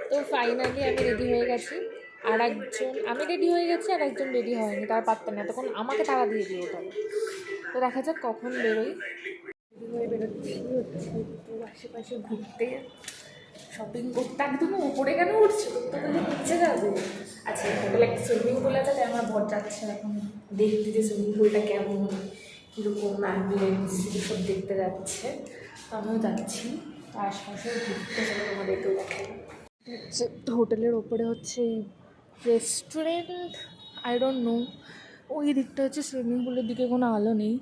তো ফাইনালি আমি রেডি হয়ে গেছি, আর একজন আমি রেডি হয়ে গেছি আর একজন রেডি হয়নি, তার পারতেন না, তখন আমাকে তাড়া দিয়ে দিয়ে ওঠাবে। তো দেখা যাক কখন বেরোই। রেডি হয়ে বেরোচ্ছি হচ্ছে একটু আশেপাশে ঘুরতে, শপিং করতে। একদম ওপরে কেন উঠছে, তো বলে নিচে যাবে। আচ্ছা, হোটেলে একটা সুইমিং পুল আছে, তাই আমার বর যাচ্ছে এখন দেখতে যে সুইমিং পুলটা কেমন, কীরকম অ্যাম্বিয়েন্স সব দেখতে যাচ্ছে। তো আমিও যাচ্ছি, তো আশপাশে ঘুরতে চলে তোমাদেরকেও দেখাই। হচ্ছে হোটেলের ওপরে হচ্ছে রেস্টুরেন্ট, আই ডোন্ট নো। ওই দিকটা হচ্ছে সুইমিং পুলের দিকে কোনো আলো নেই।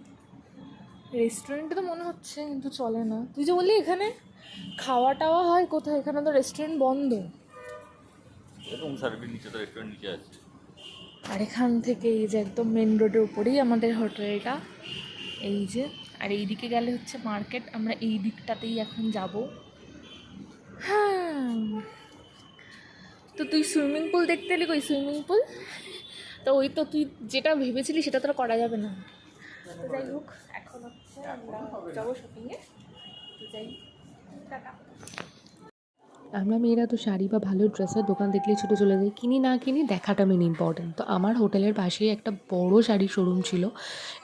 রেস্টুরেন্টে তো মনে হচ্ছে, কিন্তু চলে না। তুই যে বললি এখানে খাওয়া টাওয়া হয় কোথায়, এখানে তো রেস্টুরেন্ট বন্ধ। এরকম সার্ভিস নিচে তো রেস্টুরেন্ট নিচে আছে। আর এখান থেকে এই যে একদম মেন রোডের উপরেই আমাদের হোটেলটা, এই যে। আর এই দিকে গেলে হচ্ছে মার্কেট, আমরা এই দিকটাতেই এখন যাব। হ্যাঁ, তো তুই সুইমিং পুল দেখতে এলি, কই সুইমিং পুল? তো ওই তো তুই যেটা ভেবেছিলি সেটা তো আর করা যাবে না। তো যাই হোক, এখন হচ্ছে আমরা যাবো শপিংয়ে। তো যাই, টাটা। আমরা মেয়েরা তো শাড়ি বা ভালো ড্রেসের দোকান দেখলেই ছুটে চলে যাই, কিনি না কিনি দেখাটা মেন ইম্পর্টেন্ট। তো আমার হোটেলের পাশেই একটা বড় শাড়ির শোরুম ছিল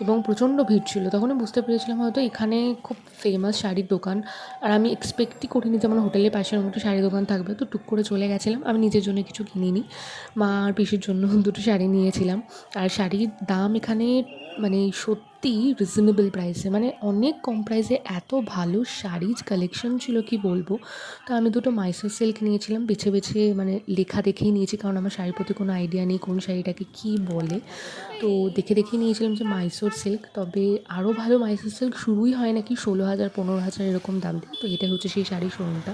এবং প্রচণ্ড ভিড় ছিল। তখনই বুঝতে পেরেছিলাম হয়তো এখানে খুব ফেমাস শাড়ির দোকান। আর আমি এক্সপেক্টই করিনি যে আমার হোটেলের পাশে এরকম একটা শাড়ির দোকান থাকবে। তো টুক করে চলে গেছিলাম। আমি নিজের জন্য কিছু কিনিনি, মা আর পিসির জন্য দুটো শাড়ি নিয়েছিলাম। আর শাড়ির দাম এখানে মানে সত্যি রিজনেবল প্রাইসে, মানে অনেক কম প্রাইসে এত ভালো শাড়ির কালেকশন ছিল কি বলবো। তো আমি দুটো মাইসোর সিল্ক নিয়েছিলাম, বেছে বেছে মানে লেখা দেখেই নিয়েছি, কারণ আমার শাড়ির প্রতি কোনো আইডিয়া নেই কোন শাড়িটাকে কী বলে। তো দেখে দেখেই নিয়েছিলাম যে মাইসোর সিল্ক। তবে আরও ভালো মাইসোর সিল্ক শুরুই হয় নাকি 16,000 15,000 এরকম দাম দিয়ে। তো এটাই হচ্ছে সেই শাড়ির শোরুমটা।